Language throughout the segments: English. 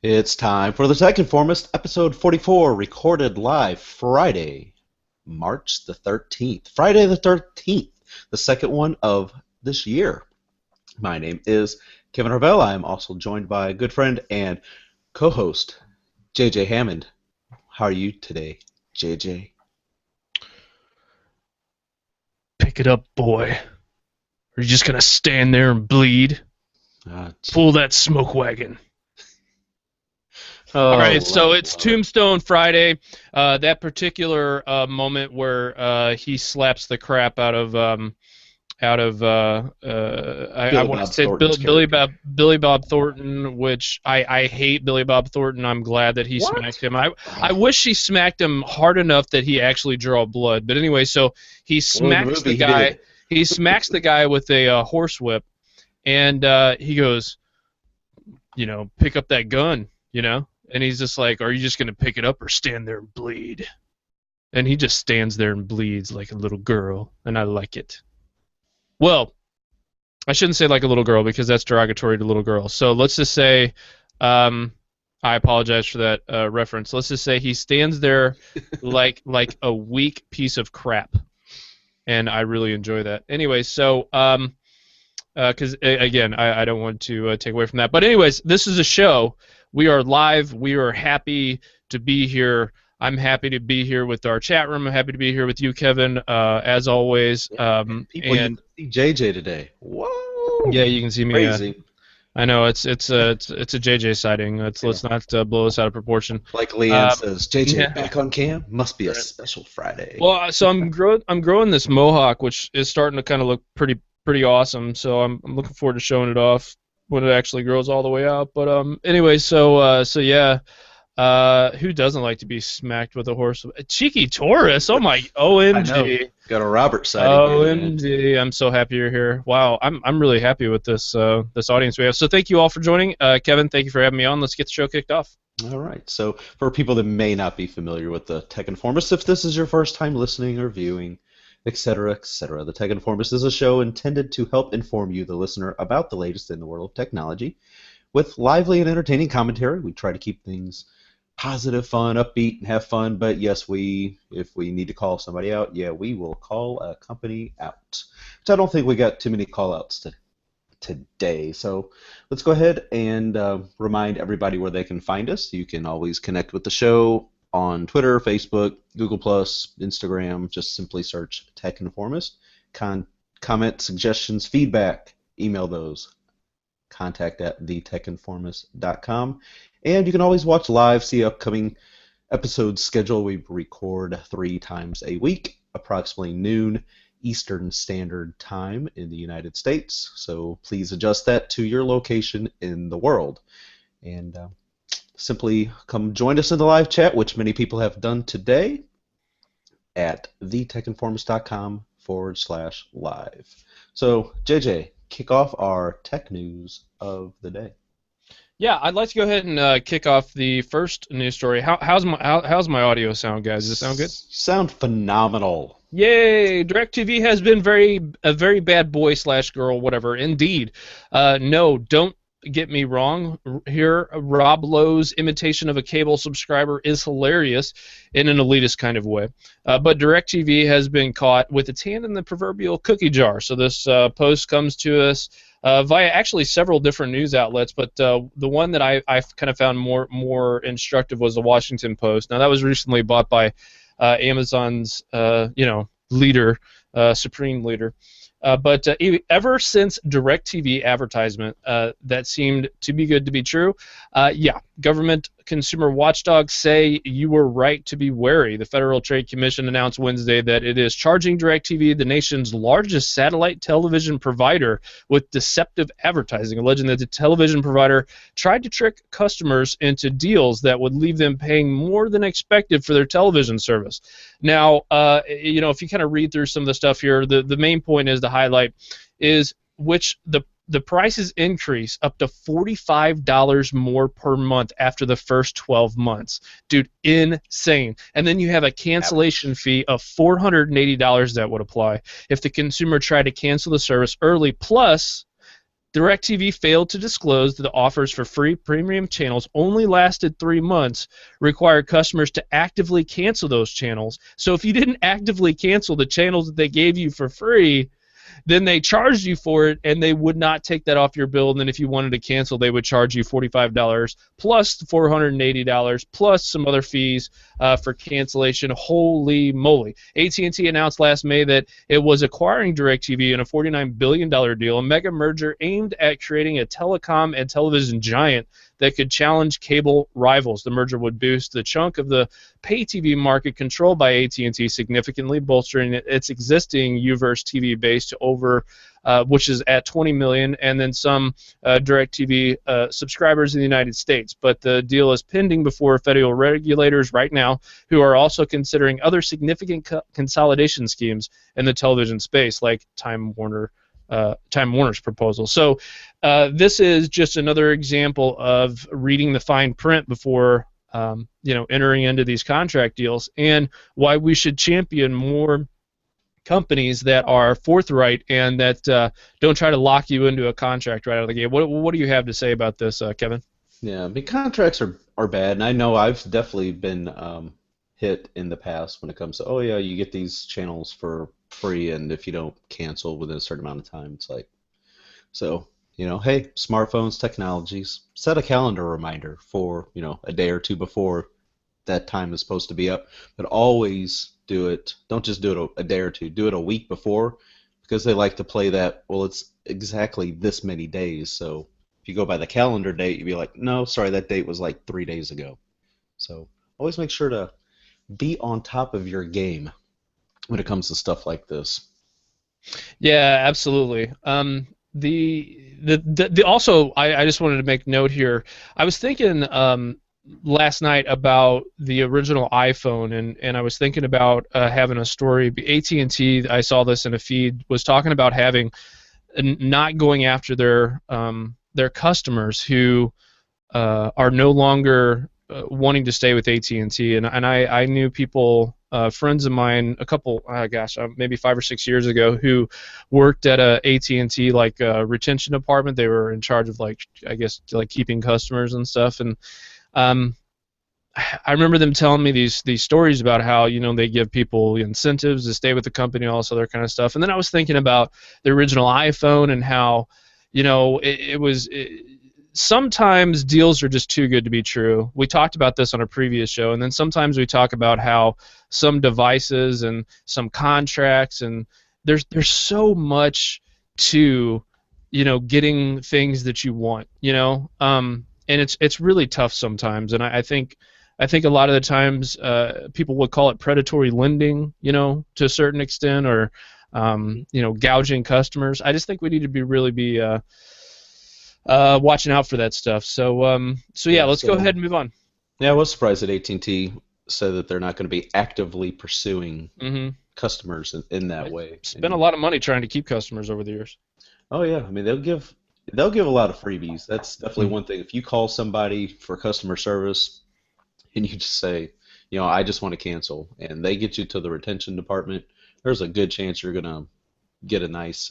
It's time for the Tech Informist, episode 44, recorded live Friday, March the 13th. Friday the 13th, the second one of this year. My name is Kevin Harvell. I am also joined by a good friend and co-host, JJ Hammond. How are you today, JJ? Pick it up, boy. Are you just gonna stand there and bleed? Uh, Pull that smoke wagon. All oh, right, so Lord, it's Lord. Tombstone Friday. That particular moment where he slaps the crap out of I Billy want to Bob say Thornton's character. Billy Bob Thornton, which I hate Billy Bob Thornton. I'm glad that he What? smacked him. I wish he smacked him hard enough that he actually draw blood. But anyway, so he Well, in the smacks the movie he guy. did. He smacks the guy with a horsewhip, and he goes, pick up that gun. And he's just like, are you just gonna pick it up or stand there and bleed? And he just stands there and bleeds like a little girl, and I like it. Well, I shouldn't say like a little girl because that's derogatory to little girls. So let's just say, um, I apologize for that reference. Let's just say he stands there like a weak piece of crap, and I really enjoy that. Anyway, so because again, I don't want to take away from that. But anyways, this is a show. We are live. We are happy to be here. I'm happy to be here with our chat room. I'm happy to be here with you, Kevin, as always. Yeah, and people, you And can see JJ today. Whoa! yeah, you can see me. Crazy. I know it's a JJ sighting. Yeah. Let's not blow this out of proportion. Like Leanne Um, says, JJ yeah. back on cam? Must be a Right. special Friday. Well, so I'm growing this mohawk, which is starting to kind of look pretty awesome. So I'm looking forward to showing it off when it actually grows all the way out. But anyway, so yeah. Who doesn't like to be smacked with a horse? A cheeky Taurus. Oh my, I know. OMG. Got a Robert sighting here today. OMG. I'm so happy you're here. Wow, I'm really happy with this audience we have. So thank you all for joining. Kevin, thank you for having me on. Let's get the show kicked off. All right. So, for people that may not be familiar with the Tech Informist, if this is your first time listening or viewing, etc., etc., the Tech Informist is a show intended to help inform you, the listener, about the latest in the world of technology. With lively and entertaining commentary, we try to keep things positive, fun, upbeat, and have fun. But yes, if we need to call somebody out, yeah, we will call a company out. Which I don't think we got too many call outs today. So let's go ahead and remind everybody where they can find us. You can always connect with the show on Twitter, Facebook, Google+, Instagram. Just simply search Tech Informist. Comment, suggestions, feedback, email those. Contact at thetechinformist.com. And you can always watch live, see upcoming episode schedule. We record 3 times a week, approximately noon Eastern Standard Time in the United States. So please adjust that to your location in the world. And simply come join us in the live chat, which many people have done today at thetechinformist.com/live. So, JJ, kick off our tech news of the day. Yeah, I'd like to go ahead and kick off the first news story. How's my audio sound, guys? Does it sound good? Sound phenomenal. Yay! DirecTV has been a very bad boy slash girl, whatever. Indeed. No, don't get me wrong here. Rob Lowe's imitation of a cable subscriber is hilarious in an elitist kind of way. But DirecTV has been caught with its hand in the proverbial cookie jar. So this post comes to us via actually several different news outlets, but the one that I kind of found more instructive was the Washington Post. Now that was recently bought by Amazon's leader, supreme leader. But ever since DirecTV advertisement that seemed too be good to be true, yeah, government consumer watchdogs say you were right to be wary. The Federal Trade Commission announced Wednesday that it is charging DirecTV, the nation's largest satellite television provider, with deceptive advertising, alleging that the television provider tried to trick customers into deals that would leave them paying more than expected for their television service. Now, if you kind of read through some of the stuff here, the main point is the highlight is which the prices increase up to $45 more per month after the first 12 months. Dude, insane. And then you have a cancellation fee of $480 that would apply if the consumer tried to cancel the service early, plus DirecTV failed to disclose that the offers for free premium channels only lasted 3 months, required customers to actively cancel those channels. So if you didn't actively cancel the channels that they gave you for free, then they charged you for it, and they would not take that off your bill. And then if you wanted to cancel, they would charge you $45 plus $480 plus some other fees for cancellation. Holy moly! AT&T announced last May that it was acquiring DirecTV in a $49 billion deal, a mega merger aimed at creating a telecom and television giant that could challenge cable rivals. The merger would boost the chunk of the pay TV market controlled by AT&T significantly, bolstering its existing UVerse TV base to over, which is at 20 million, and then some DirecTV subscribers in the United States. But the deal is pending before federal regulators right now, who are also considering other significant consolidation schemes in the television space, like Time Warner's proposal. So this is just another example of reading the fine print before entering into these contract deals, and why we should champion more companies that are forthright and that don't try to lock you into a contract right out of the gate. What do you have to say about this, Kevin? Yeah, I mean, contracts are bad, and I know I've definitely been hit in the past when it comes to, oh yeah, you get these channels for free, and if you don't cancel within a certain amount of time, it's like, so, hey, smartphones, technologies, set a calendar reminder for, a day or two before that time is supposed to be up, but always do it. Don't just do it a day or two, do it a week before, because they like to play that, well, it's exactly this many days, so if you go by the calendar date, you'd be like, no, sorry, that date was like 3 days ago. So always make sure to be on top of your game when it comes to stuff like this. Yeah, absolutely. The also, I just wanted to make note here. I was thinking last night about the original iPhone, and I was thinking about having a story. AT&T, I saw this in a feed, was talking about having not going after their customers who are no longer wanting to stay with AT&T, and I knew people, friends of mine, a couple, maybe 5 or 6 years ago, who worked at a AT&T retention department. They were in charge of keeping customers and stuff, and I remember them telling me these stories about how they give people incentives to stay with the company, all this other kind of stuff. And then I was thinking about the original iPhone and how sometimes deals are just too good to be true. We talked about this on a previous show, and then sometimes we talk about how some devices and some contracts, and there's so much to getting things that you want, and it's really tough sometimes. And I think a lot of the times people would call it predatory lending, to a certain extent, or gouging customers. I just think we need to really be watching out for that stuff. So yeah, let's go ahead and move on. Yeah, I was surprised that AT&T said that they're not going to be actively pursuing customers in that way. Spent a lot of money trying to keep customers over the years. Oh yeah, I mean they'll give a lot of freebies. That's definitely one thing. If you call somebody for customer service and you just say, I just want to cancel, and they get you to the retention department, there's a good chance you're gonna get a nice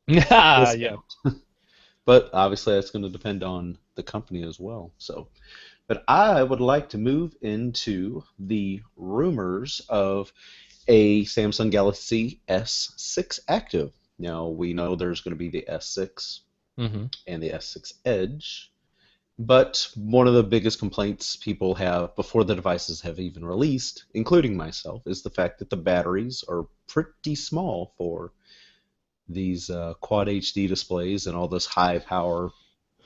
yeah. But obviously that's going to depend on the company as well. So, but I would like to move into the rumors of a Samsung Galaxy S6 Active. Now, we know there's going to be the S6 and the S6 Edge, but one of the biggest complaints people have before the devices have even released, including myself, is the fact that the batteries are pretty small for these quad HD displays and all this high power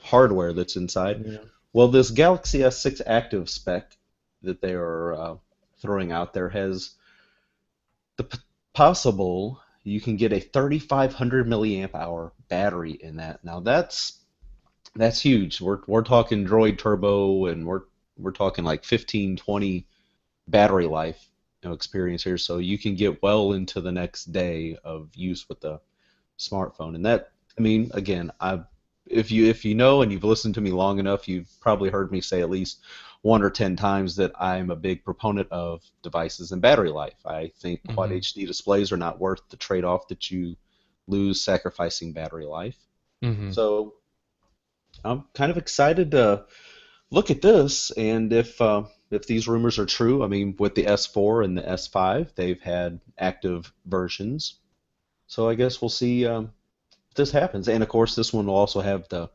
hardware that's inside. Yeah. Well, this Galaxy S6 Active spec that they are throwing out there has the possible you can get a 3,500 milliamp hour battery in that. Now that's huge. We're talking Droid Turbo, and we're talking like 15, 20 battery life experience here. So you can get well into the next day of use with the smartphone. And that, I mean, again, if you know and you've listened to me long enough, you've probably heard me say at least 1 or 10 times that I'm a big proponent of devices and battery life. I think quad HD displays are not worth the trade-off that you lose sacrificing battery life. Hmm. So I'm kind of excited to look at this, and if these rumors are true, I mean, with the S4 and the S5, they've had active versions. So I guess we'll see if this happens. And of course, this one will also have the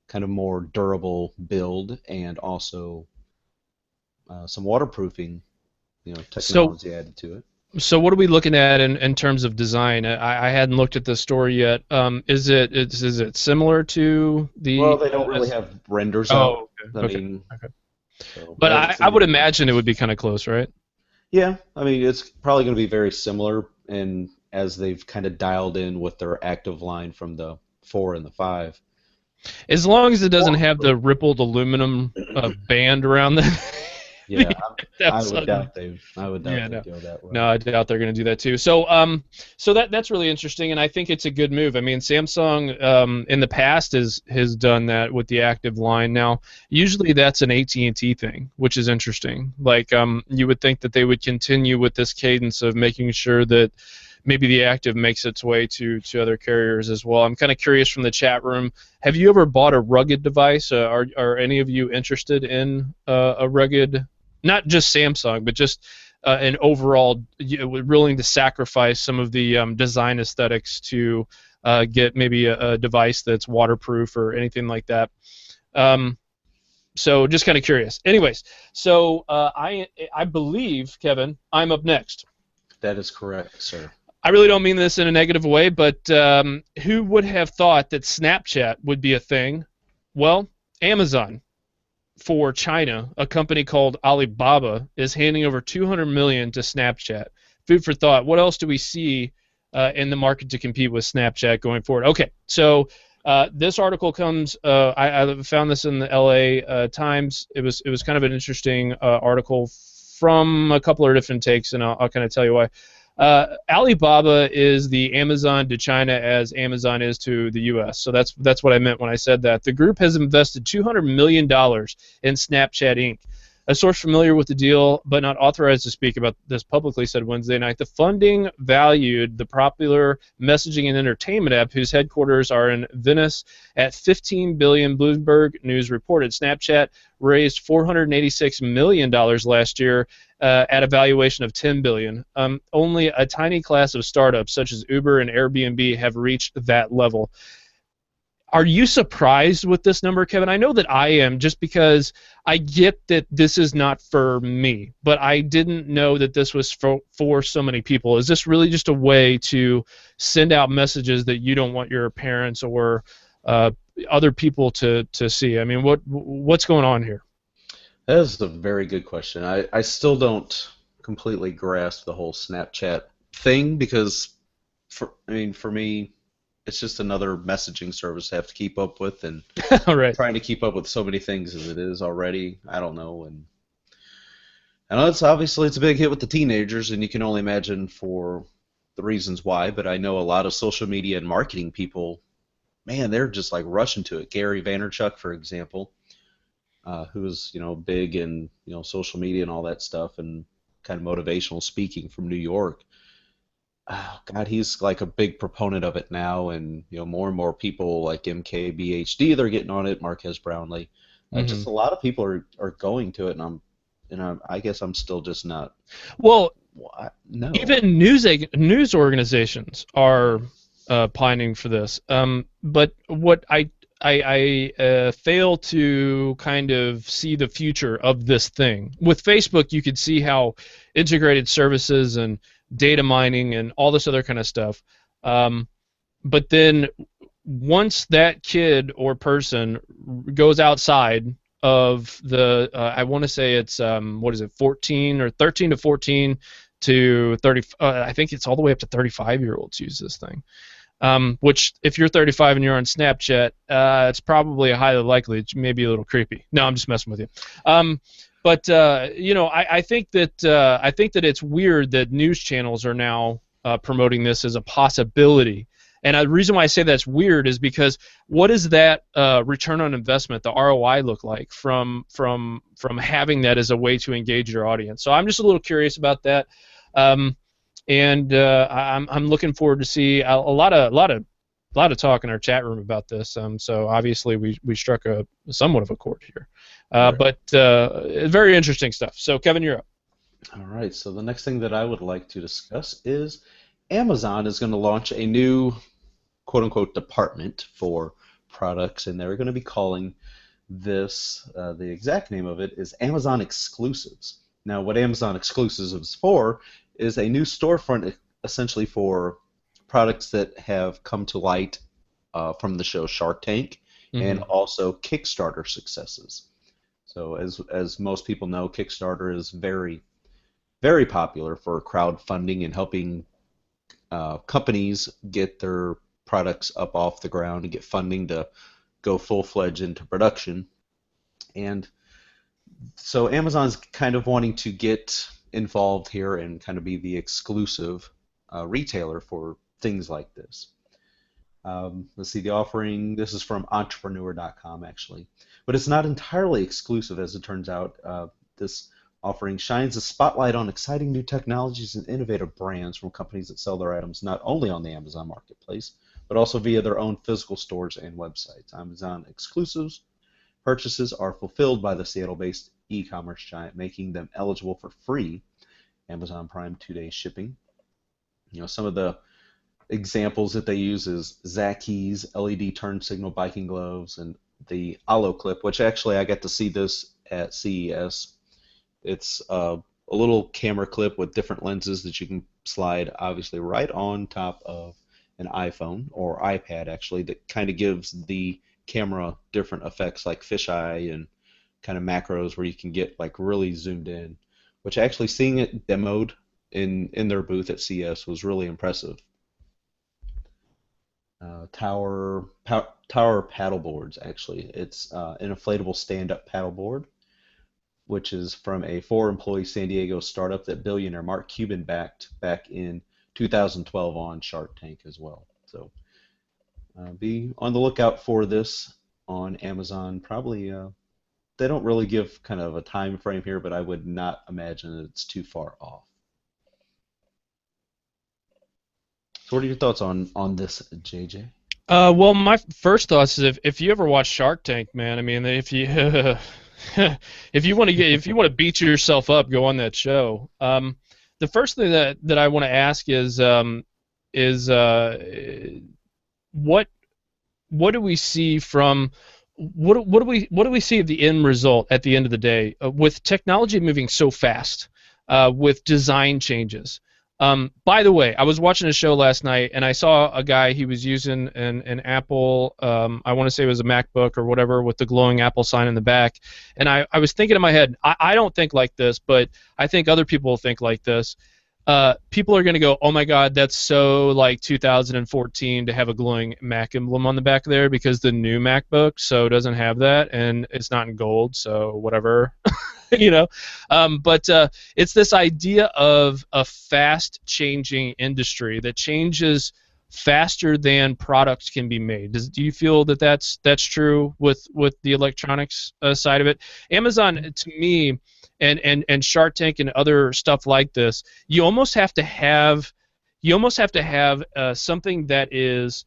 kind of more durable build and also some waterproofing, So, technology added to it. so what are we looking at in terms of design? I hadn't looked at this story yet. Is it similar to Well, the they don't really S? have renders out. Oh, okay, I okay, mean, okay. so But I haven't I seen would any imagine it pictures. would be kind of close, right? Yeah, I mean, it's probably going to be very similar, and as they've kind of dialed in with their active line from the 4 and the 5. As long as it doesn't have the Waterproof. rippled aluminum band around the. Yeah, That's sudden. I would doubt Yeah, they'd no, go that no, route. I doubt they're going to do that too. So that's really interesting, and I think it's a good move. I mean, Samsung in the past has done that with the active line. Now, usually that's an AT&T thing, which is interesting. Like, you would think that they would continue with this cadence of making sure that maybe the active makes its way to other carriers as well. I'm kind of curious from the chat room. Have you ever bought a rugged device? Are any of you interested in a rugged? Not just Samsung, but just an overall willing to sacrifice some of the design aesthetics to get maybe a device that's waterproof or anything like that. Um, so just kind of curious. Anyways, so I believe, Kevin, I'm up next. That is correct, sir. I really don't mean this in a negative way, but who would have thought that Snapchat would be a thing? Well, Amazon for China, a company called Alibaba is handing over 200 million to Snapchat. Food for thought. What else do we see in the market to compete with Snapchat going forward? Okay, so this article comes. I found this in the LA Times. It was kind of an interesting article from a couple of different takes, and I'll kind of tell you why. Alibaba is the Amazon to China as Amazon is to the U.S. So that's what I meant when I said that. The group has invested $200 million in Snapchat Inc. A source familiar with the deal but not authorized to speak about this publicly said Wednesday night the funding valued the popular messaging and entertainment app whose headquarters are in Venice at 15 billion. Bloomberg News reported Snapchat raised $486 million last year at a valuation of 10 billion. Only a tiny class of startups such as Uber and Airbnb have reached that level. Are you surprised with this number, Kevin? I know that I am, just because I get that this is not for me, but I didn't know that this was for so many people. Is this really just a way to send out messages that you don't want your parents or uh, other people to see? I mean, what's going on here? That is a very good question. I still don't completely grasp the whole Snapchat thing because for me, it's just another messaging service I have to keep up with, and All right. trying to keep up with so many things as it is already. I don't know, and I know it's a big hit with the teenagers, and you can only imagine for the reasons why. But I know a lot of social media and marketing people, man, they're just like rushing to it. Gary Vaynerchuk, for example, who is big in social media and all that stuff, and kind of motivational speaking from New York. Oh, God, he's like a big proponent of it now, and more and more people like MKBHD, they're getting on it. Marquez Brownlee, Hmm. just a lot of people are going to it, I guess I'm still just not. Well, What? No. even news organizations are pining for this. But what I fail to kind of see the future of this thing. With Facebook, you could see how integrated services and data mining and all this other kind of stuff. Um, but then once that kid or person goes outside of the, I want to say it's what is it, 14 or 13 to 14 to 30. I think it's all the way up to 35-year-olds use this thing. Which, if you're 35 and you're on Snapchat, it's probably highly likely it may be a little creepy. No, I'm just messing with you. But I think that it's weird that news channels are now promoting this as a possibility. And the reason why I say that's weird is because what does that return on investment, the ROI, look like from having that as a way to engage your audience? So I'm just a little curious about that. Um, and I'm looking forward to see a lot of lot of talk in our chat room about this. So obviously we struck a somewhat of a chord here. Right. But very interesting stuff. So Kevin, you're up. All right, so the next thing that I would like to discuss is Amazon is going to launch a new quote unquote department for products, and they're going to be calling this, the exact name of it is Amazon Exclusives. Now, what Amazon Exclusives is for is a new storefront essentially for products that have come to light from the show Shark Tank and also Kickstarter successes. So, as most people know, Kickstarter is very popular for crowdfunding and helping companies get their products up off the ground and get funding to go full-fledged into production. And so Amazon's kind of wanting to get involved here and kind of be the exclusive retailer for things like this. Let's see, the offering, this is from entrepreneur.com actually, but it's not entirely exclusive as it turns out. This offering shines a spotlight on exciting new technologies and innovative brands from companies that sell their items not only on the Amazon Marketplace, but also via their own physical stores and websites. Amazon exclusives purchases are fulfilled by the Seattle-based e-commerce giant, making them eligible for free Amazon Prime 2-day shipping. You know, some of the examples that they use is Zacky's LED turn signal biking gloves and the Alo clip, which actually I got to see this at CES. It's a little camera clip with different lenses that you can slide obviously right on top of an iPhone or iPad actually, that kind of gives the camera different effects like fisheye and kind of macros where you can get like really zoomed in, which actually seeing it demoed in their booth at CES was really impressive. Tower paddle boards actually. It's an inflatable stand-up paddle board, which is from a 4-employee San Diego startup that billionaire Mark Cuban backed back in 2012 on Shark Tank as well. So be on the lookout for this on Amazon. Probably they don't really give kind of a time frame here, but I would not imagine that it's too far off. So what are your thoughts on this, JJ? Well, my first thoughts is if you ever watch Shark Tank, man, I mean, if you if you want to beat yourself up, go on that show. The first thing that I want to ask is what do we see from what do we see of the end result at the end of the day with technology moving so fast, with design changes? By the way, I was watching a show last night and I saw a guy, he was using an Apple, I want to say it was a MacBook or whatever, with the glowing Apple sign in the back. And I was thinking in my head, I don't think like this, but I think other people will think like this. People are going to go, oh my God, that's so like 2014 to have a glowing Mac emblem on the back there, because the new MacBook so doesn't have that and it's not in gold, so whatever. you know, but it's this idea of a fast-changing industry that changes faster than products can be made. Do you feel that that's true with the electronics side of it? Amazon, to me, and Shark Tank and other stuff like this, you almost have to have something that is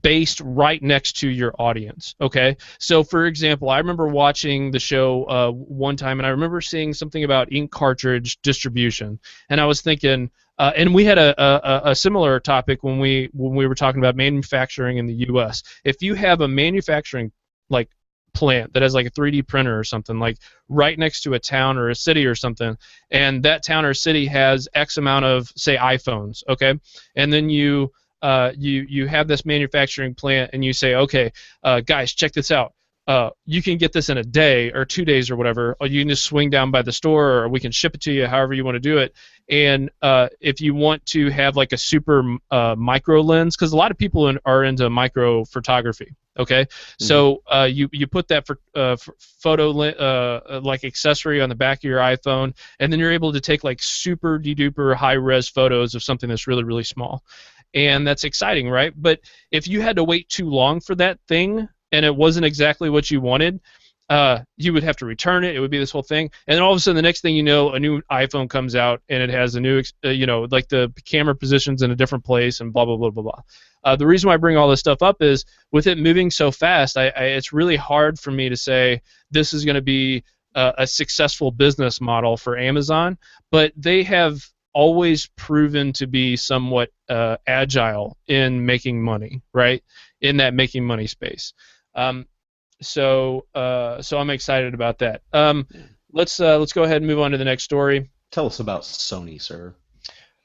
based right next to your audience. Okay, so for example, I remember watching the show one time, and I remember seeing something about ink cartridge distribution, and I was thinking, and we had a similar topic when we were talking about manufacturing in the U.S. If you have a manufacturing like plant that has like a 3D printer or something like right next to a town or a city or something, and that town or city has X amount of, say, iPhones, okay, and then you have this manufacturing plant and you say, okay, guys, check this out. You can get this in a day or 2 days or whatever, or you can just swing down by the store, or we can ship it to you however you want to do it. And if you want to have like a super micro lens, because a lot of people are into micro photography, okay? Mm-hmm. So you put that for photo like accessory on the back of your iPhone, and then you're able to take like super de-duper high-res photos of something that's really, really small. And that's exciting, right? But if you had to wait too long for that thing and it wasn't exactly what you wanted, you would have to return it. It would be this whole thing, and then all of a sudden, the next thing you know, a new iPhone comes out and it has a new, like the camera positions in a different place and blah blah blah blah blah. The reason why I bring all this stuff up is with it moving so fast, it's really hard for me to say this is going to be a successful business model for Amazon, but they have always proven to be somewhat agile in making money, right? In that making money space. So I'm excited about that. Let's go ahead and move on to the next story. Tell us about Sony, sir.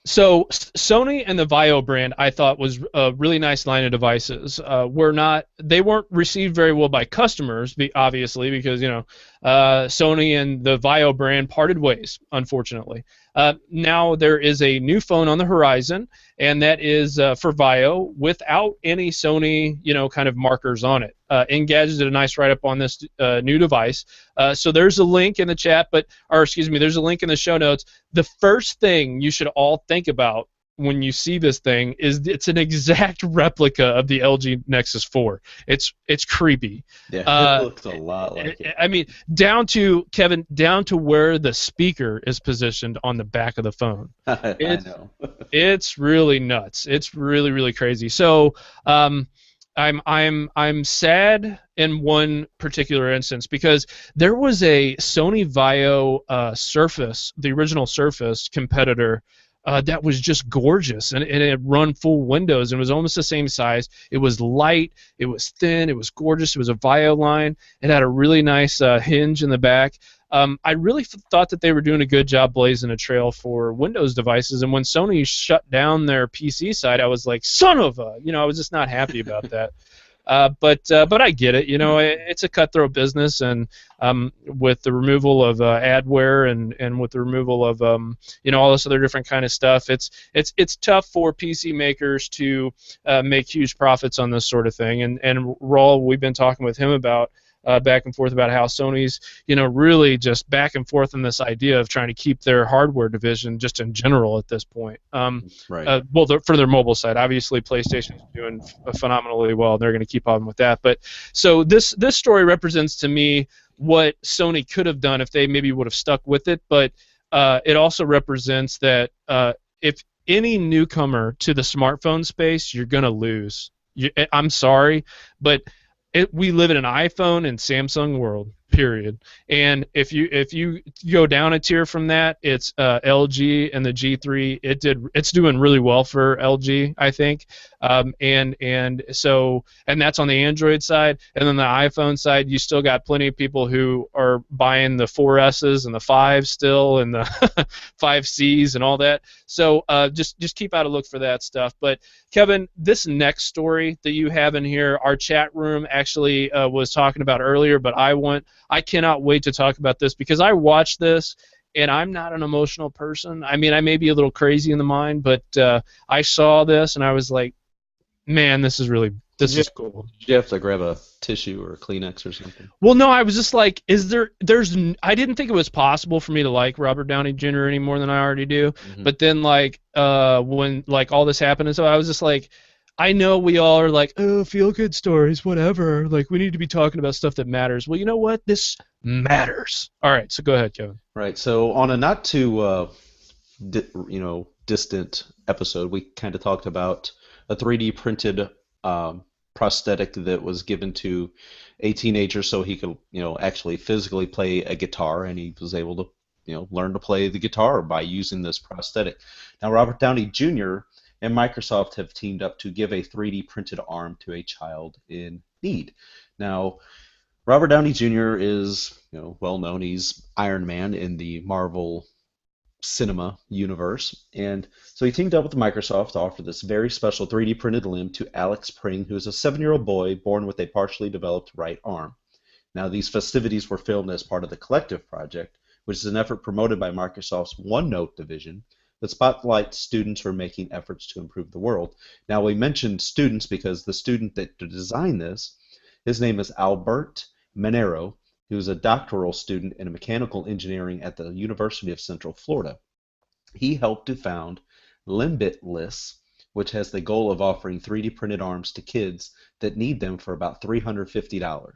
So Sony and the Vio brand, I thought was a really nice line of devices. They weren't received very well by customers, obviously, because Sony and the Vio brand parted ways, unfortunately. Now there is a new phone on the horizon, and that is for Vio without any Sony, kind of markers on it. Engadget did a nice write-up on this new device. So there's a link in the chat, there's a link in the show notes. The first thing you should all think about when you see this thing is it's an exact replica of the LG Nexus 4. It's creepy. Yeah, it looks a lot like it. I mean, down to where the speaker is positioned on the back of the phone. I know. It's really nuts. It's really, really crazy. So I'm sad in one particular instance because there was a Sony Vaio Surface, the original Surface competitor, that was just gorgeous, and it had run full Windows and was almost the same size. It was light, it was thin, it was gorgeous. It was a Vaio line. It had a really nice hinge in the back. I really thought that they were doing a good job blazing a trail for Windows devices, and when Sony shut down their PC side, I was like, son of a, I was just not happy about that. But I get it. It's a cutthroat business, and with the removal of adware and with the removal of all this other different kind of stuff, it's tough for PC makers to make huge profits on this sort of thing. And Raul, we've been talking with him about back and forth about how Sony's really just back and forth on this idea of trying to keep their hardware division just in general at this point. Right. For their mobile side, obviously PlayStation is doing phenomenally well. They're going to keep on with that. But so this story represents to me what Sony could have done if they maybe would have stuck with it. But it also represents that if any newcomer to the smartphone space, you're going to lose. I'm sorry, but we live in an iPhone and Samsung world, period. And if you go down a tier from that, it's LG and the G3. It's doing really well for LG, I think. And that's on the Android side, and then the iPhone side, you still got plenty of people who are buying the 4Ss and the 5s still, and the 5Cs and all that. So just keep out a look for that stuff. But Kevin, this next story that you have in here, our chat room actually was talking about earlier, but I cannot wait to talk about this because I watched this, and I'm not an emotional person. I mean, I may be a little crazy in the mind, but I saw this, and I was like, man, this is cool. Did you have to grab a tissue or a Kleenex or something? Well, no, I was just like, I didn't think it was possible for me to like Robert Downey Jr. any more than I already do. Mm-hmm. But then, when all this happened, and so I was just like, I know we all are like, oh, feel-good stories, whatever. Like, we need to be talking about stuff that matters. Well, you know what? This matters. All right, so go ahead, Kevin. Right. So on a not too, distant episode, we kind of talked about a 3D printed prosthetic that was given to a teenager so he could, actually physically play a guitar, and he was able to, learn to play the guitar by using this prosthetic. Now, Robert Downey Jr. and Microsoft have teamed up to give a 3D printed arm to a child in need. Now, Robert Downey Jr. is, well known. He's Iron Man in the Marvel cinema universe, and so he teamed up with Microsoft to offer this very special 3D printed limb to Alex Pring, who is a 7-year-old boy born with a partially developed right arm. Now, these festivities were filmed as part of the Collective Project, which is an effort promoted by Microsoft's OneNote division that spotlights students who are making efforts to improve the world. Now, we mentioned students because the student that designed this, his name is Albert Manero, who's a doctoral student in mechanical engineering at the University of Central Florida. He helped to found Limbitless, which has the goal of offering 3D printed arms to kids that need them for about $350.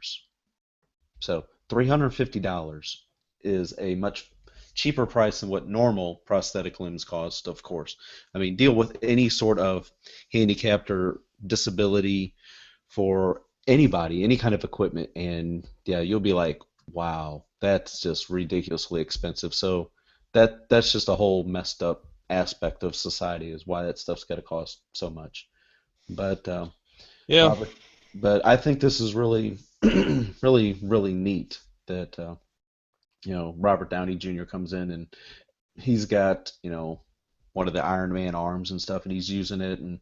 So $350 is a much cheaper price than what normal prosthetic limbs cost, of course. I mean, deal with any sort of handicapped or disability for anybody, any kind of equipment, and yeah, you'll be like, wow, that's just ridiculously expensive. So that's just a whole messed up aspect of society is why that stuff's got to cost so much. But Yeah. Robert, but I think this is really, really neat that Robert Downey Jr. comes in and he's got one of the Iron Man arms and stuff, and he's using it and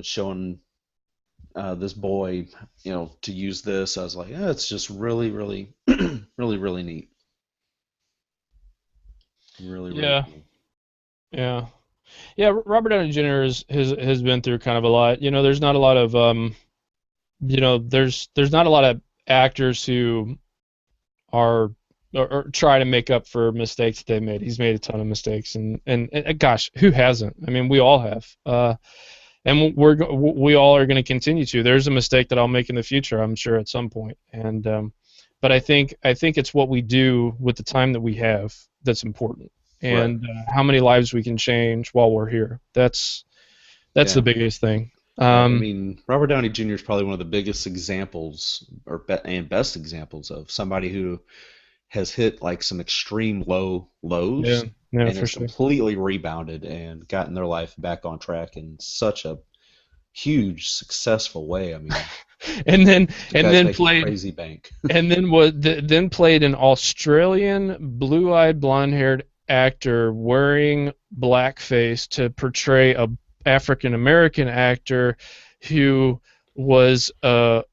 showing this boy to use this. I was like, yeah, it's just really, really neat, really Yeah. cool. Yeah. Yeah. Robert Downey Jr. Has been through kind of a lot. There's not a lot of there's not a lot of actors who are or try to make up for mistakes that they made. He's made a ton of mistakes, and gosh, who hasn't? I mean, we all have. And we all are going to continue to. There's a mistake that I'll make in the future, I'm sure, at some point. And but I think it's what we do with the time that we have that's important, Right. and how many lives we can change while we're here. That's the Yeah. biggest thing. Right. I mean, Robert Downey Jr. is probably one of the biggest examples, and best examples of somebody who has hit like some extreme Yeah, lows yeah, and for has sure. completely rebounded and gotten their life back on track in such a huge, successful way. I mean, And then the and guy's then making played crazy bank. and then then played an Australian blue-eyed blonde-haired actor wearing blackface to portray a African American actor who was a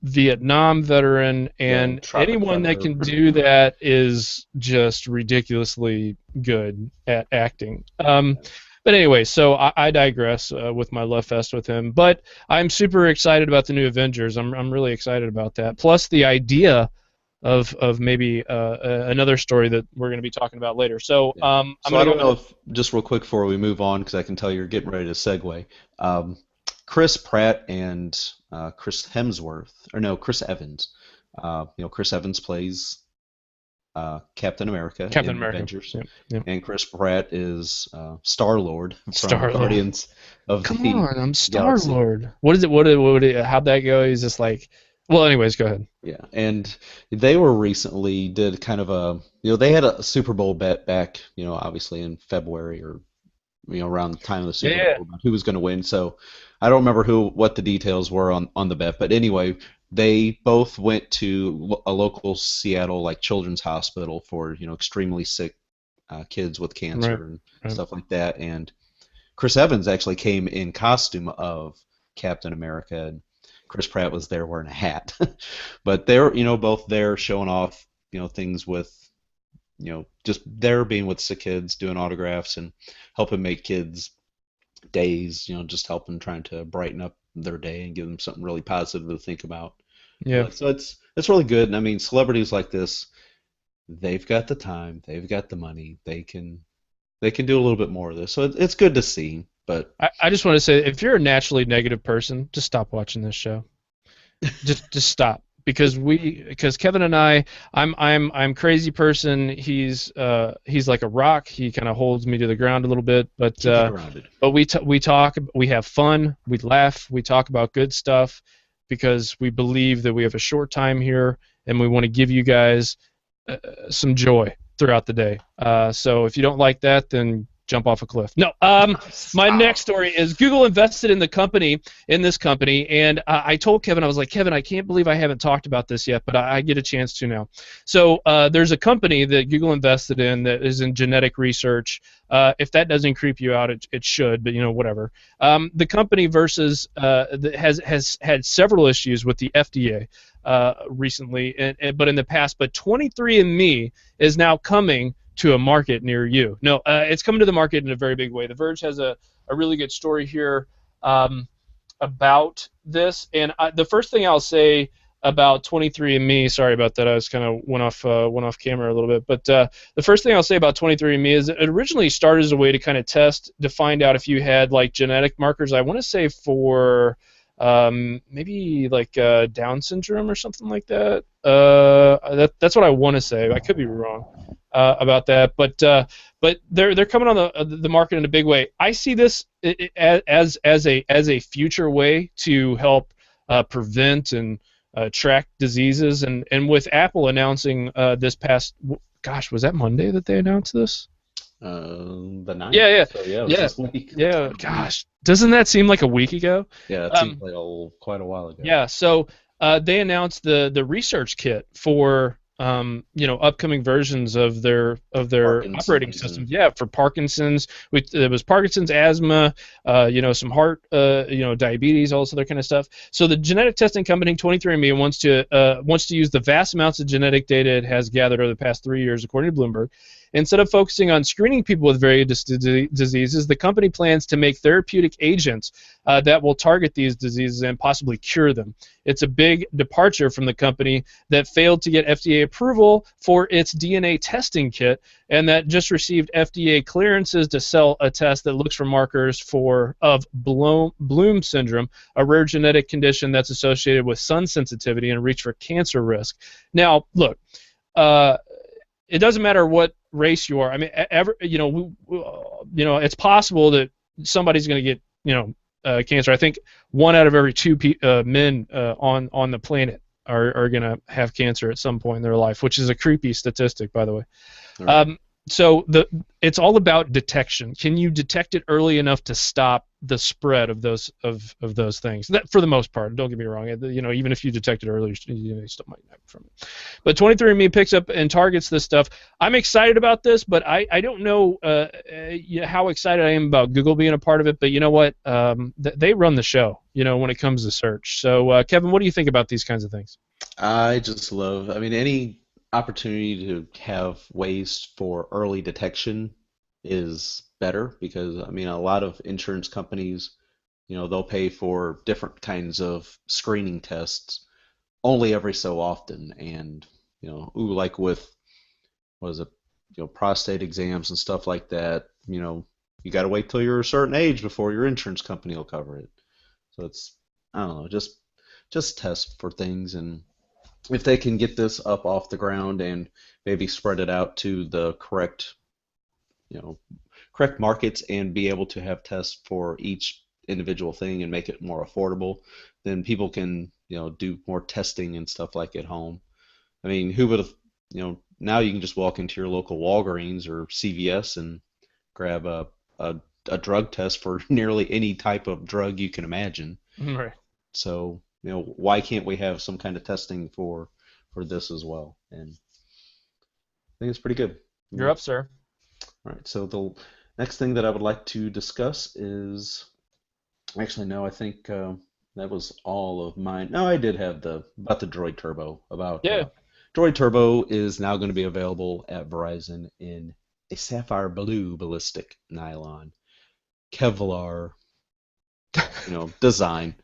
Vietnam veteran, Yeah, and Tropic anyone that Thunder. can do that is just ridiculously good at acting. But anyway, so I digress with my love fest with him. But I'm super excited about the new Avengers. I'm really excited about that. Plus the idea of maybe another story that we're going to be talking about later. So Yeah. I'm So going I to go don't ahead know and if just real quick before we move on, because I can tell you're getting ready to segue. Um, Chris Pratt and Chris Hemsworth, or no, Chris Evans. Chris Evans plays Captain America Captain in America. Avengers, Yep, yep. and Chris Pratt is Star Lord from Star. Yeah. Guardians of Come the on, I'm Star Galaxy. Lord. What is it? How'd that go? He's just like, well, anyways, go ahead. Yeah, and they were recently did kind of a they had a Super Bowl bet back obviously in February or around the time of the Super Yeah, Bowl about who was going to win. So I don't remember what the details were on the bet, but anyway, they both went to a local Seattle like children's hospital for extremely sick kids with right, cancer and right. stuff like that. And Chris Evans actually came in costume of Captain America, and Chris Pratt was there wearing a hat. But they're both there showing off things with just there being with the kids, doing autographs and helping make kids' days, just helping trying to brighten up their day and give them something really positive to think about. Yeah. So it's really good. And I mean, celebrities like this, they've got the time, they've got the money, they can do a little bit more of this. So it's good to see. But I just want to say, if you're a naturally negative person, just stop watching this show. Just stop, because Kevin and I'm crazy person. He's like a rock. He kind of holds me to the ground a little bit, keep you grounded. but we talk, we have fun, we laugh, we talk about good stuff, because we believe that we have a short time here, and we want to give you guys some joy throughout the day. So if you don't like that, then jump off a cliff. No. My next Stop. story is Google invested in this company, and I told Kevin, I was like, Kevin, I can't believe I haven't talked about this yet, but I get a chance to now. So there's a company that Google invested in that is in genetic research. If that doesn't creep you out, it should, but whatever. The company has had several issues with the FDA recently, but in the past. But 23andMe is now coming to a market near you. No, it's coming to the market in a very big way. The Verge has a really good story here about this. And the first thing I'll say about 23andMe, sorry about that, I was kind of went off camera a little bit, but the first thing I'll say about 23andMe is it originally started as a way to kind of test to find out if you had like genetic markers. I want to say for maybe like Down syndrome or something like that. That's what I want to say. I could be wrong about that, but they're coming on the market in a big way. I see this as a future way to help prevent and track diseases, and with Apple announcing this past, gosh, was that Monday that they announced this? The ninth. Yeah, yeah, So yeah, it was yeah, this week. yeah. Gosh, doesn't that seem like a week ago? Yeah, it seems Um, like quite a while ago. yeah, so they announced the research kit for upcoming versions of their operating Parkinson's and systems. Yeah, for Parkinson's, it was Parkinson's, asthma, some heart, diabetes, all this other kind of stuff. So the genetic testing company 23andMe wants to use the vast amounts of genetic data it has gathered over the past 3 years, according to Bloomberg. Instead of focusing on screening people with various diseases, the company plans to make therapeutic agents that will target these diseases and possibly cure them. It's a big departure from the company that failed to get FDA approval for its DNA testing kit and that just received FDA clearances to sell a test that looks for markers of Bloom syndrome, a rare genetic condition that's associated with sun sensitivity and reach for cancer risk. Now, look, it doesn't matter what race you are. I mean, it's possible that somebody's going to get, cancer. I think 1 out of every 2 men on the planet are going to have cancer at some point in their life, which is a creepy statistic, by the way. Right. So it's all about detection. Can you detect it early enough to stop the spread of those things? That, for the most part, don't get me wrong. Even if you detect it early, you still might have it from it. But 23andMe picks up and targets this stuff. I'm excited about this, but I don't know how excited I am about Google being a part of it. But you know what? They run the show. When it comes to search. So Kevin, what do you think about these kinds of things? I just love, I mean, any opportunity to have ways for early detection is better because, I mean, a lot of insurance companies, they'll pay for different kinds of screening tests only every so often. And, like with, what is it, prostate exams and stuff like that, you got to wait till you're a certain age before your insurance company will cover it. So it's, I don't know, just test for things, and if they can get this up off the ground and maybe spread it out to the correct markets and be able to have tests for each individual thing and make it more affordable, then people can, do more testing and stuff like at home. I mean, who would have, now you can just walk into your local Walgreens or CVS and grab a drug test for nearly any type of drug you can imagine. Right. So, why can't we have some kind of testing for this as well? And I think it's pretty good. You're up, sir. All right. So the next thing that I would like to discuss is, actually, no, I think that was all of mine. No, I did have about the Droid Turbo. Yeah. Droid Turbo is now going to be available at Verizon in a sapphire blue ballistic nylon Kevlar, design.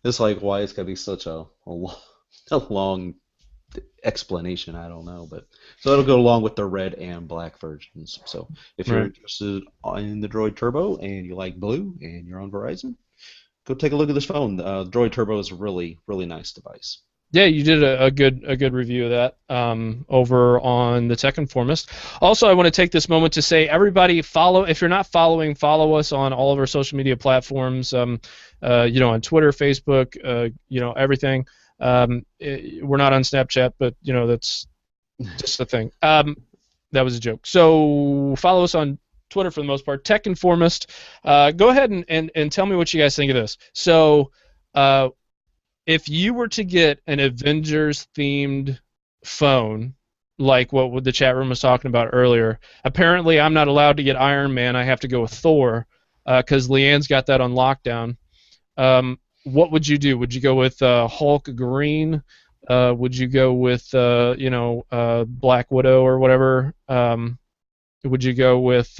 It's like, why it's got to be such a long explanation, I don't know, but so it'll go along with the red and black versions. So if you're Right. interested in the Droid Turbo and you like blue and you're on Verizon, go take a look at this phone. Droid Turbo is a really, really nice device. Yeah, you did a good review of that over on the Tech Informist. Also, I want to take this moment to say, everybody, if you're not following, follow us on all of our social media platforms. On Twitter, Facebook, everything. We're not on Snapchat, but that's just a thing. That was a joke. So follow us on Twitter for the most part. Tech Informist. Go ahead and tell me what you guys think of this. So. If you were to get an Avengers-themed phone, like what the chat room was talking about earlier, apparently I'm not allowed to get Iron Man. I have to go with Thor because Leanne's got that on lockdown. What would you do? Would you go with Hulk Green? Would you go with Black Widow or whatever? Would you go with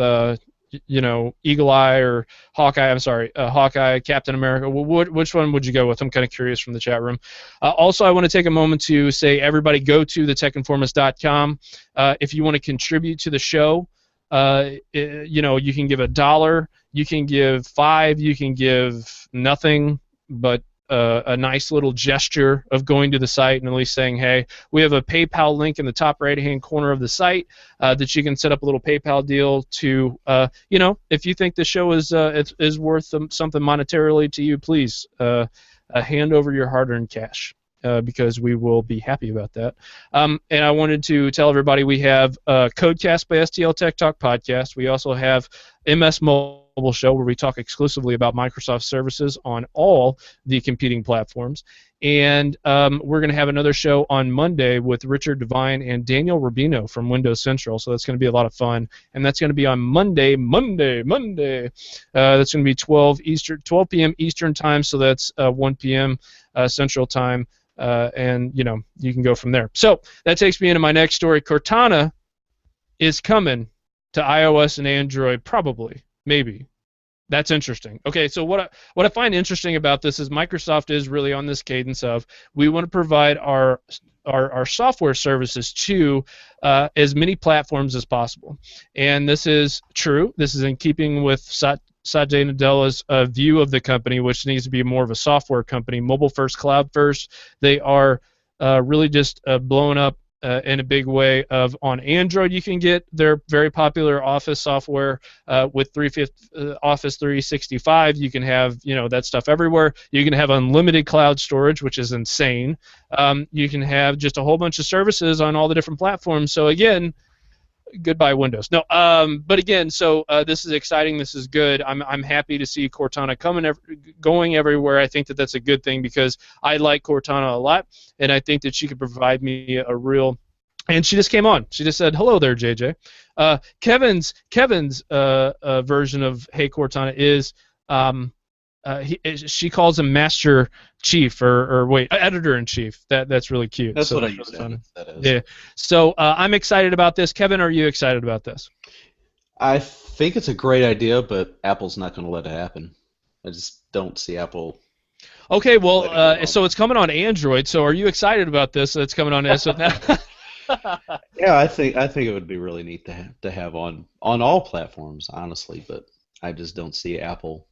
Eagle Eye or Hawkeye? I'm sorry, Hawkeye, Captain America. Which one would you go with? I'm kind of curious from the chat room. Also, I want to take a moment to say, everybody, go to thetechinformist.com. If you want to contribute to the show, you can give $1, you can give $5, you can give nothing. But a nice little gesture of going to the site and at least saying, hey, we have a PayPal link in the top right-hand corner of the site that you can set up a little PayPal deal to, if you think the show is worth something monetarily to you, please hand over your hard-earned cash. Because we will be happy about that. And I wanted to tell everybody we have Codecast by STL Tech Talk podcast. We also have MS Mobile Show where we talk exclusively about Microsoft services on all the competing platforms. And we're going to have another show on Monday with Richard Devine and Daniel Rubino from Windows Central. So that's going to be a lot of fun. And that's going to be on Monday. That's going to be 12 p.m. Eastern time. So that's 1 p.m. Central time. And you can go from there. So that takes me into my next story. Cortana is coming to iOS and Android, probably, maybe. That's interesting. Okay, so what I find interesting about this is Microsoft is really on this cadence of we want to provide our software services to as many platforms as possible, and this is true. This is in keeping with Satya Nadella's view of the company, which needs to be more of a software company, mobile first, cloud first. They are really just blowing up in a big way. On Android, you can get their very popular Office software with Office 365. You can have that stuff everywhere. You can have unlimited cloud storage, which is insane. You can have just a whole bunch of services on all the different platforms. So again, goodbye Windows. No, but again, so this is exciting. This is good. I'm happy to see Cortana going everywhere. I think that's a good thing because I like Cortana a lot, and I think that she could provide me a real. And she just came on. She just said, "Hello there, JJ." Kevin's version of Hey Cortana is. She calls him Master Chief or Editor in Chief. That's really cute. That's what I used to think that is. Yeah. So I'm excited about this. Kevin, are you excited about this? I think it's a great idea, but Apple's not going to let it happen. I just don't see Apple. Okay, well, so it's coming on Android. So are you excited about this? It's coming on S. Yeah, I think it would be really neat to have on all platforms, honestly. But I just don't see Apple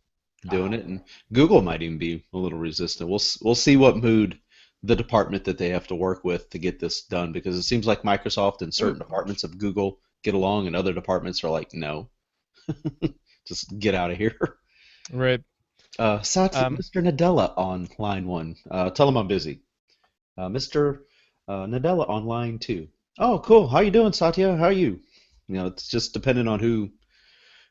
doing it, and Google might even be a little resistant. We'll see what mood the department that they have to work with to get this done, because it seems like Microsoft and certain departments of Google get along, and other departments are like, no, just get out of here. Right. Mr. Nadella on line 1. Tell him I'm busy. Mr. Nadella on line 2. Oh, cool. How you doing, Satya? How are you? It's just dependent on who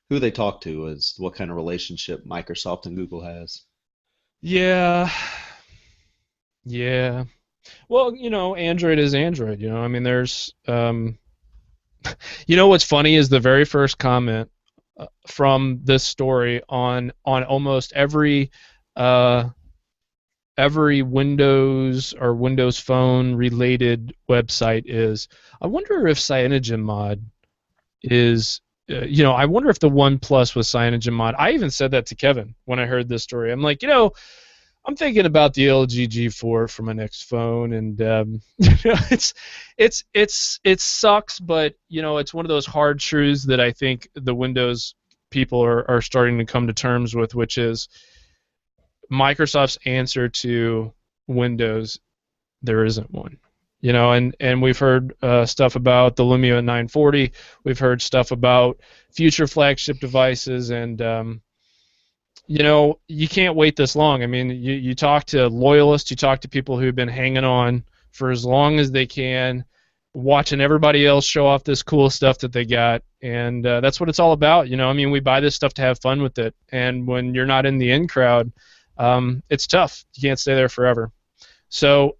they talk to is what kind of relationship Microsoft and Google has. Yeah. Well, Android is Android. I mean, there's. What's funny is the very first comment from this story on almost every Windows or Windows Phone related website is, I wonder if CyanogenMod is. I wonder if the OnePlus was CyanogenMod. I even said that to Kevin when I heard this story. I'm like, I'm thinking about the LG G4 for my next phone, and it sucks, but it's one of those hard truths that I think the Windows people are starting to come to terms with, which is Microsoft's answer to Windows. There isn't one. And we've heard stuff about the Lumia 940. We've heard stuff about future flagship devices, and you can't wait this long. I mean, you talk to loyalists, you talk to people who've been hanging on for as long as they can, watching everybody else show off this cool stuff that they got, and that's what it's all about. I mean, we buy this stuff to have fun with it, and when you're not in the in crowd, it's tough. You can't stay there forever. So.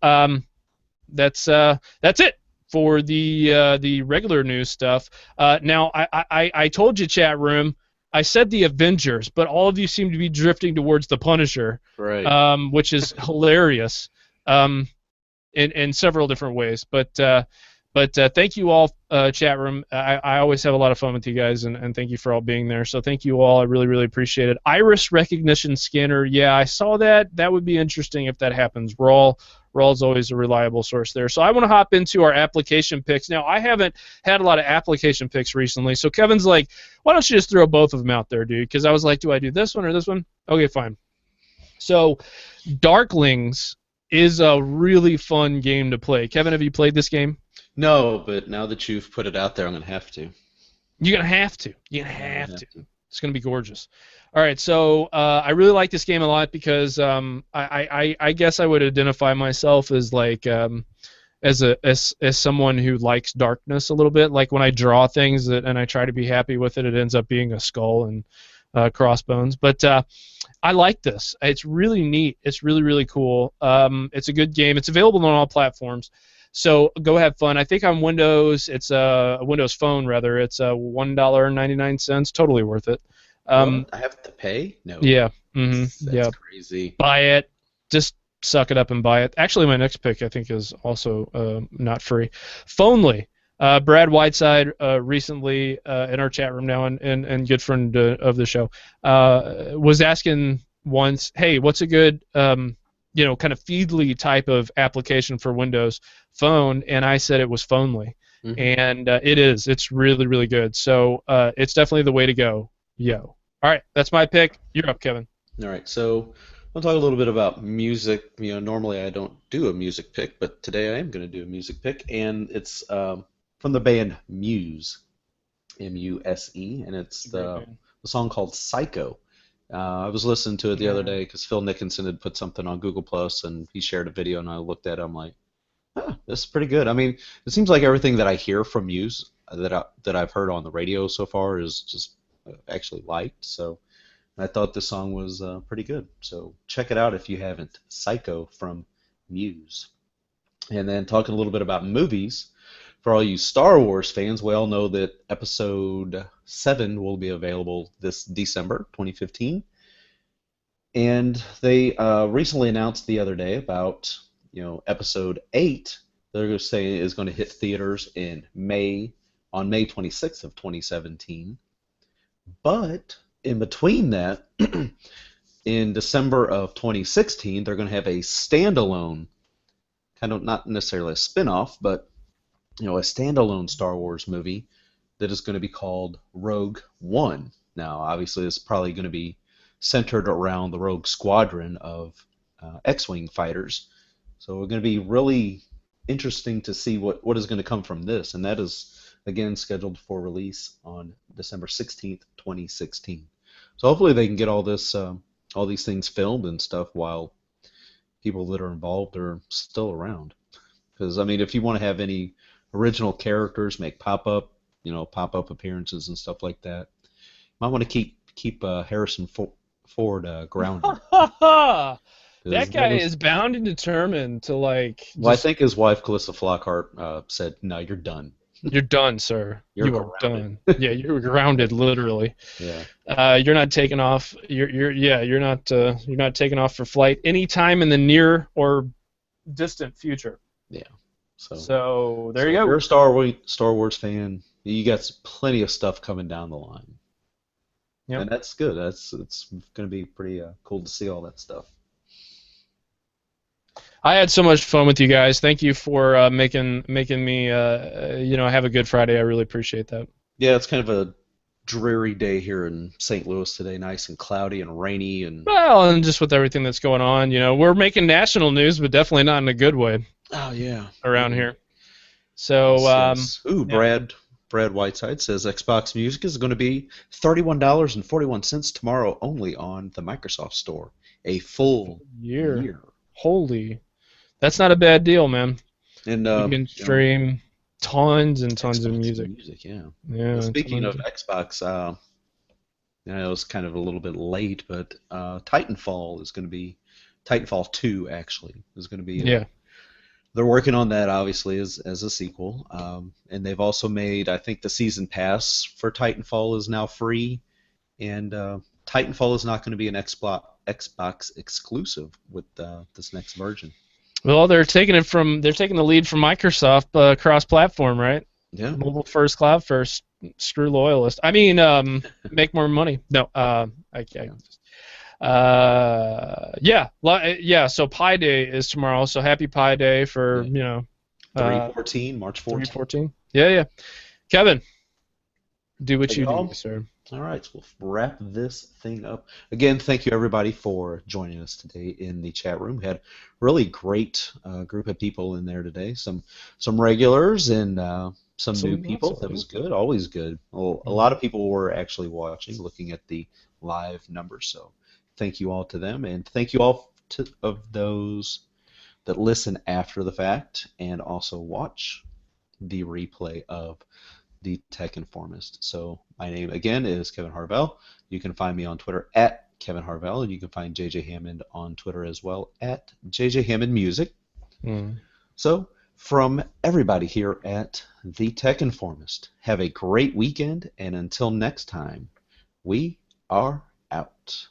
That's it for the regular news stuff. Now I told you, chat room, I said the Avengers, but all of you seem to be drifting towards the Punisher, right? Which is hilarious, in several different ways. But thank you all, chat room. I always have a lot of fun with you guys, and thank you for all being there. So thank you all. I really, really appreciate it. Iris recognition scanner. Yeah, I saw that. That would be interesting if that happens. Raw's always a reliable source there. So I want to hop into our application picks. Now, I haven't had a lot of application picks recently, so Kevin's like, why don't you just throw both of them out there, dude? Because I was like, do I do this one or this one? Okay, fine. So, Darklings is a really fun game to play. Kevin, have you played this game? No, but now that you've put it out there, I'm gonna have to. You're gonna have to. You're gonna Yeah, I'm gonna have to. have to. It's gonna be gorgeous. All right, so I really like this game a lot because I guess I would identify myself as like as someone who likes darkness a little bit. Like when I draw things and I try to be happy with it, it ends up being a skull and crossbones. But I like this. It's really neat. It's really really cool. It's a good game. It's available on all platforms. So go have fun. I think on Windows, it's a Windows Phone rather. It's $1.99. Totally worth it. What? I have to pay? No. Yeah. That's Yeah. crazy. Buy it. Just suck it up and buy it. Actually, my next pick I think is also not free. Phonely. Brad Whiteside recently in our chat room now and good friend of the show was asking once, hey, what's a good kind of Feedly type of application for Windows Phone? And I said it was Phonely, and it is. It's really really good. So it's definitely the way to go. Yo. All right, that's my pick. You're up, Kevin. All right, so I'll talk a little bit about music. Normally I don't do a music pick, but today I am going to do a music pick, and it's from the band Muse, Muse, and it's the song called Psycho. I was listening to it the other day because Phil Nickinson had put something on Google Plus, and he shared a video, and I looked at it. I'm like, this is pretty good. I mean, it seems like everything that I hear from Muse that I've heard on the radio so far is just actually liked. So I thought this song was pretty good. So check it out if you haven't. Psycho from Muse. And then talking a little bit about movies. For all you Star Wars fans, we all know that Episode 7 will be available this December 2015. And they recently announced the other day about Episode 8. They're going to say is going to hit theaters on May 26th of 2017. But in between that, in December of 2016, they're going to have a standalone, kind of not necessarily a spin-off, but a standalone Star Wars movie that is going to be called Rogue One. Now, obviously, it's probably going to be centered around the Rogue Squadron of X-Wing fighters. So it's going to be really interesting to see what is going to come from this, and that is again scheduled for release on December 16th, 2016. So hopefully they can get all these things filmed and stuff while people that are involved are still around. Because I mean, if you want to have any original characters make pop-up appearances and stuff like that, you might want to keep Harrison Ford grounded. That guy is bound and determined to like. Well, I think his wife, Calista Flockhart, said, "No, you're done. You're done, sir. You are done. Yeah, you're grounded, literally. Yeah. You're not taking off. You're not taking off for flight anytime in the near or distant future. Yeah. So there you go. If you're a Star Wars fan, you got plenty of stuff coming down the line. Yep. And that's good. It's going to be pretty cool to see all that stuff. I had so much fun with you guys. Thank you for making me have a good Friday. I really appreciate that. Yeah, it's kind of a dreary day here in St. Louis today, nice and cloudy and rainy and just with everything that's going on, we're making national news, but definitely not in a good way. Oh yeah, around here. So yes. Brad Whiteside says Xbox Music is going to be $31.41 tomorrow only on the Microsoft Store. A full year. Holy. That's not a bad deal, man. And you can stream tons and tons of Xbox music. Yeah. Well, speaking of Xbox, I know it's kind of a little bit late, but Titanfall is going to be Titanfall 2 actually is going to be. They're working on that obviously as a sequel, and they've also made, I think, the season pass for Titanfall is now free, and Titanfall is not going to be an Xbox exclusive with this next version. Well, they're taking the lead from Microsoft cross-platform, right? Yeah. Mobile first, cloud first. Screw loyalist. I mean, make more money. No, So Pi Day is tomorrow. So happy Pi Day for 3/14, March 14th. 3/14. Yeah. Kevin, do what you do, sir. All right, so we'll wrap this thing up. Again, thank you everybody for joining us today in the chat room. We had a really great group of people in there today. Some regulars and some new Some not people. so That good. was good, always good. Well, a lot Mhm. of people were actually watching, looking at the live numbers. So thank you all to them, and thank you all of those that listen after the fact and also watch the replay of the Tech Informist. So my name again is Kevin Harvell. You can find me on Twitter at Kevin Harvell, and you can find JJ Hammond on Twitter as well at JJ Hammond Music. Mm. So from everybody here at the Tech Informist, have a great weekend, and until next time, we are out.